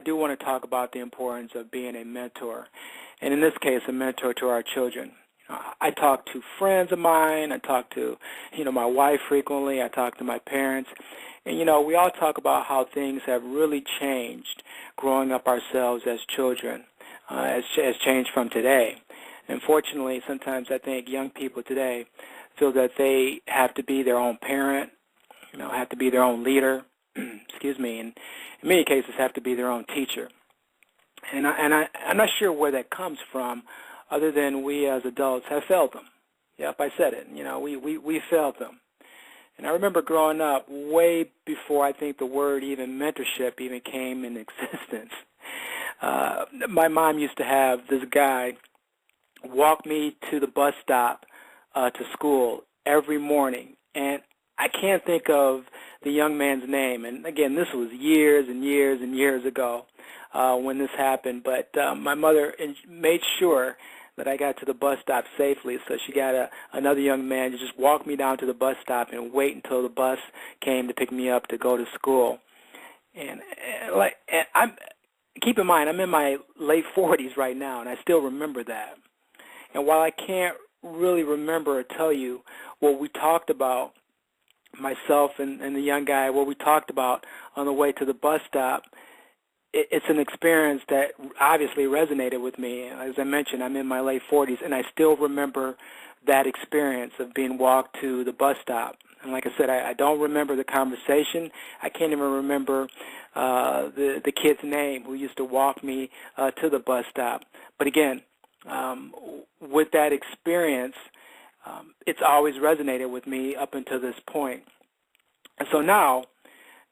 do want to talk about the importance of being a mentor, and in this case, a mentor to our children. I talk to friends of mine. I talk to, my wife frequently. I talk to my parents. And, we all talk about how things have really changed growing up ourselves as children, has changed from today. Unfortunately, sometimes I think young people today feel that they have to be their own parent, have to be their own leader, excuse me, and in many cases have to be their own teacher. And I'm not sure where that comes from, other than we as adults have failed them. Yep, I said it. We failed them. And I remember growing up way before I think the word even mentorship even came in existence. My mom used to have this guy walk me to the bus stop to school every morning. And I can't think of the young man's name. And, again, this was years and years and years ago when this happened. But my mother made sure that I got to the bus stop safely, so she got another young man to just walk me down to the bus stop and wait until the bus came to pick me up to go to school. And keep in mind, I'm in my late 40s right now, and I still remember that. And while I can't really remember or tell you what we talked about, myself and the young guy, what we talked about on the way to the bus stop, it's an experience that obviously resonated with me. As I mentioned, I'm in my late 40s, and I still remember that experience of being walked to the bus stop. And like I said, I don't remember the conversation. I can't even remember the kid's name who used to walk me to the bus stop. But again, with that experience, it's always resonated with me up until this point. And so now,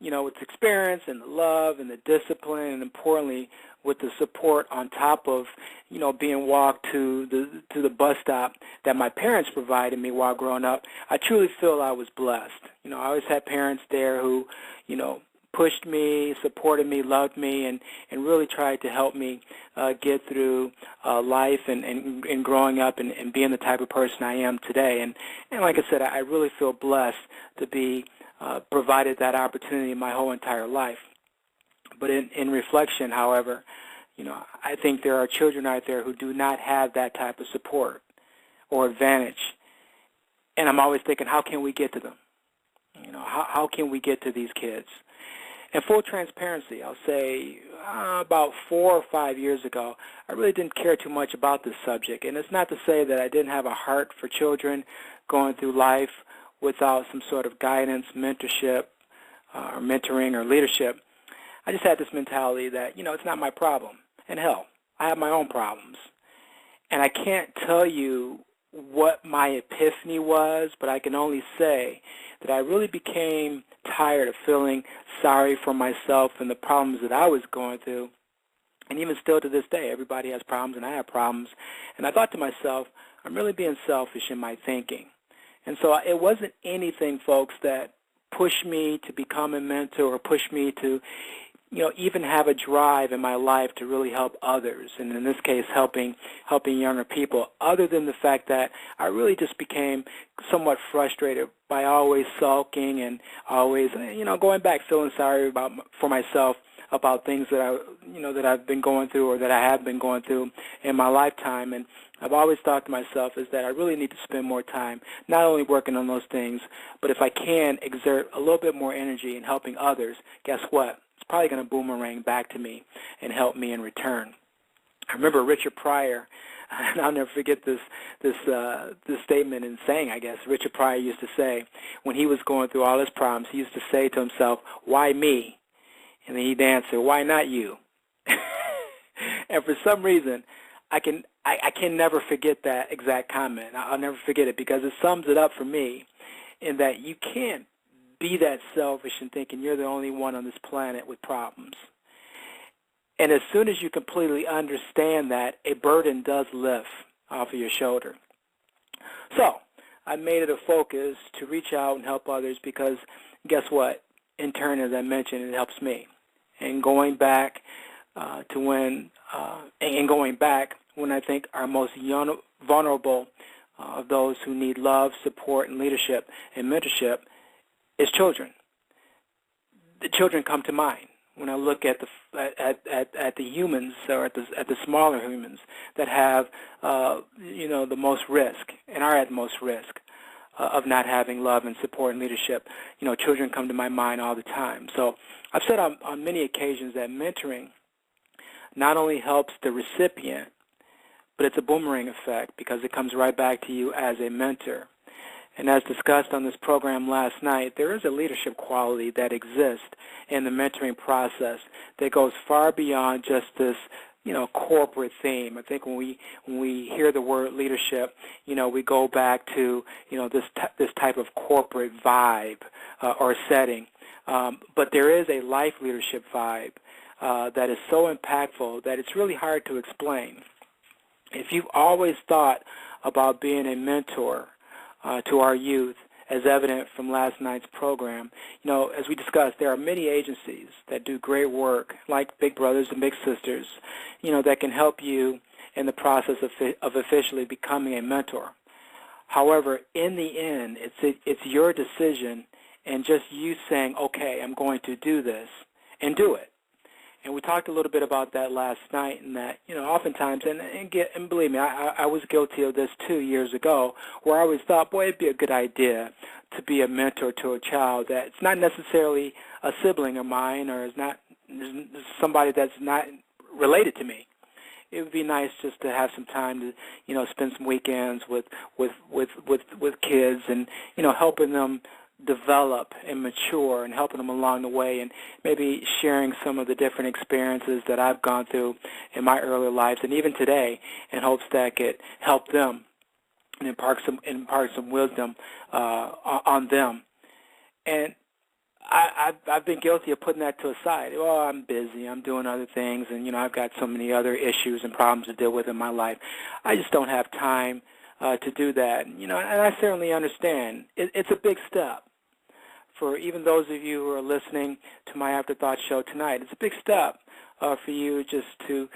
with experience and the love and the discipline, and importantly, with the support on top of, being walked to the bus stop that my parents provided me while growing up, I truly feel I was blessed. I always had parents there who, pushed me, supported me, loved me, and really tried to help me get through life and growing up and being the type of person I am today. And like I said, I really feel blessed to be provided that opportunity my whole entire life. But in reflection, however, I think there are children out there who do not have that type of support or advantage. And I'm always thinking, how can we get to them? How can we get to these kids? And full transparency, I'll say about 4 or 5 years ago, I really didn't care too much about this subject. And it's not to say that I didn't have a heart for children going through life without some sort of guidance, mentorship, or mentoring or leadership. I just had this mentality that, it's not my problem. And hell, I have my own problems. And I can't tell you what my epiphany was, but I can only say that I really became tired of feeling sorry for myself and the problems that I was going through. And even still to this day, everybody has problems and I have problems. And I thought to myself, I'm really being selfish in my thinking. And so it wasn't anything, folks, that pushed me to become a mentor or pushed me to, even have a drive in my life to really help others, and in this case, helping younger people, other than the fact that I really just became somewhat frustrated by always sulking and always, going back feeling sorry for myself about things that that I've been going through or that I have been going through in my lifetime. And I've always thought to myself is that I really need to spend more time not only working on those things, but if I can exert a little bit more energy in helping others, guess what? It's probably going to boomerang back to me and help me in return. I remember Richard Pryor, and I'll never forget this statement and saying, I guess. Richard Pryor used to say, when he was going through all his problems, he used to say to himself, "Why me?" And then he'd answer, "Why not you?" And for some reason, I can never forget that exact comment. I'll never forget it because it sums it up for me in that you can't be that selfish and thinking you're the only one on this planet with problems. And as soon as you completely understand that, a burden does lift off of your shoulder. So I made it a focus to reach out and help others because guess what? In turn, as I mentioned, it helps me. And going back when I think our most vulnerable of those who need love, support, and leadership and mentorship is children. The children come to mind when I look at the humans, or at the smaller humans that have the most risk and are at the most risk of not having love and support and leadership. Children come to my mind all the time. So I've said on many occasions that mentoring not only helps the recipient, but it's a boomerang effect because it comes right back to you as a mentor. And as discussed on this program last night, there is a leadership quality that exists in the mentoring process that goes far beyond just this, corporate theme. I think when we hear the word leadership, we go back to, this type of corporate vibe or setting. But there is a life leadership vibe that is so impactful that it's really hard to explain. If you've always thought about being a mentor to our youth, as evident from last night's program, as we discussed, there are many agencies that do great work, like Big Brothers and Big Sisters, that can help you in the process of officially becoming a mentor. However, in the end, it's your decision and just you saying, okay, I'm going to do this, and do it. And we talked a little bit about that last night, and that, oftentimes, and believe me, I was guilty of this 2 years ago, where I always thought, boy, it'd be a good idea to be a mentor to a child that's not necessarily a sibling of mine, or is not somebody that's not related to me. It would be nice just to have some time to, spend some weekends with kids, and helping them develop and mature, and helping them along the way, and maybe sharing some of the different experiences that I've gone through in my earlier lives and even today, in hopes that I could help them and impart some wisdom on them. And I've been guilty of putting that to a side. Well, I'm busy, I'm doing other things, and I've got so many other issues and problems to deal with in my life. I just don't have time to do that. And I certainly understand. It's a big step. For even those of you who are listening to my Afterthought show tonight, it's a big step for you just to,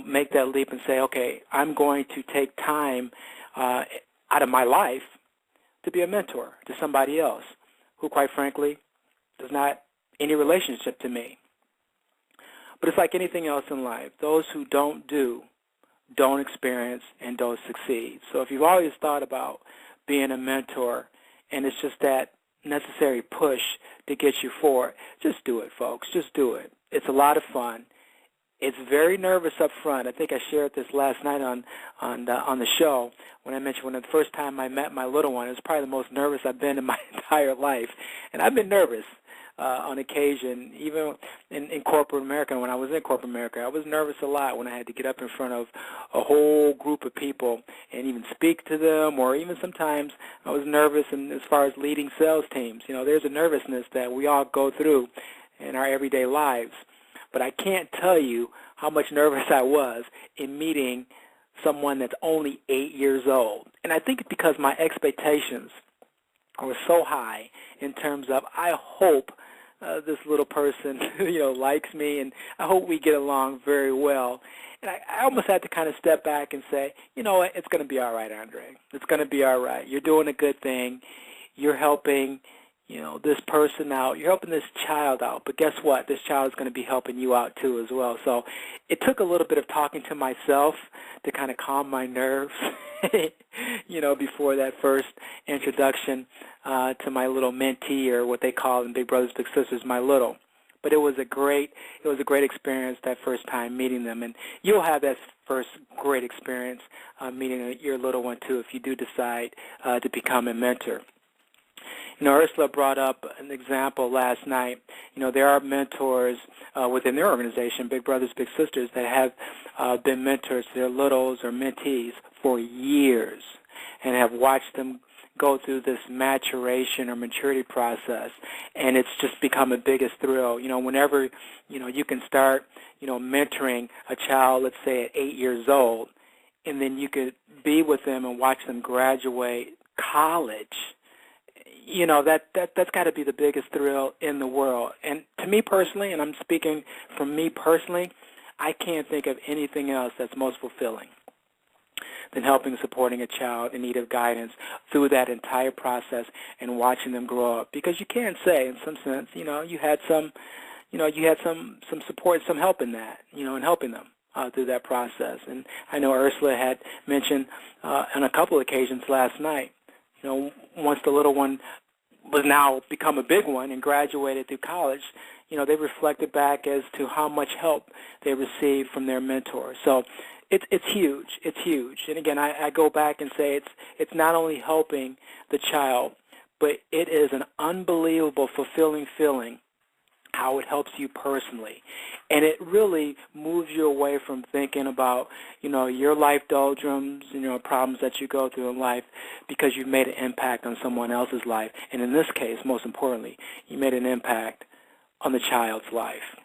make that leap and say, okay, I'm going to take time out of my life to be a mentor to somebody else who, quite frankly, does not any relationship to me. But it's like anything else in life. Those who don't do, don't experience, and don't succeed. So if you've always thought about being a mentor, and it's just that necessary push to get you forward, just do it, folks. Just do it. It's a lot of fun. It's very nervous up front. I think I shared this last night on the show when I mentioned when the first time I met my little one, it was probably the most nervous I've been in my entire life. And I've been nervous on occasion, even in corporate America. When I was in corporate America, I was nervous a lot when I had to get up in front of a whole group of people and even speak to them, or even sometimes I was nervous as far as leading sales teams. There's a nervousness that we all go through in our everyday lives. But I can't tell you how much nervous I was in meeting someone that's only 8 years old. And I think it's because my expectations were so high in terms of, I hope this little person, likes me, and I hope we get along very well. And I almost had to kind of step back and say, you know what, it's going to be all right, Andre. It's going to be all right. You're doing a good thing. You're helping, this person out. You're helping this child out. But guess what? This child is going to be helping you out too as well. So it took a little bit of talking to myself to kind of calm my nerves, before that first introduction to my little mentee, or what they call in Big Brothers Big Sisters, my little. But it was a great experience that first time meeting them, and you'll have that first great experience meeting your little one too if you do decide to become a mentor. Ursula brought up an example last night. There are mentors within their organization, Big Brothers Big Sisters, that have been mentors to their littles or mentees for years, and have watched them go through this maturation or maturity process, and it's just become the biggest thrill. Whenever, you can start, mentoring a child, let's say at 8 years old, and then you could be with them and watch them graduate college, that's got to be the biggest thrill in the world. And to me personally, and I'm speaking from me personally, I can't think of anything else that's most fulfilling than helping and supporting a child in need of guidance through that entire process and watching them grow up. Because you can say, in some sense, you had some, you had some support, some help in that, in helping them through that process. And I know Ursula had mentioned on a couple of occasions last night, once the little one was now become a big one and graduated through college, they reflected back as to how much help they received from their mentors. So it's huge. It's huge. And again, I go back and say it's not only helping the child, but it is an unbelievable, fulfilling feeling how it helps you personally. And it really moves you away from thinking about, your life doldrums and, problems that you go through in life, because you've made an impact on someone else's life. And in this case, most importantly, you made an impact on the child's life.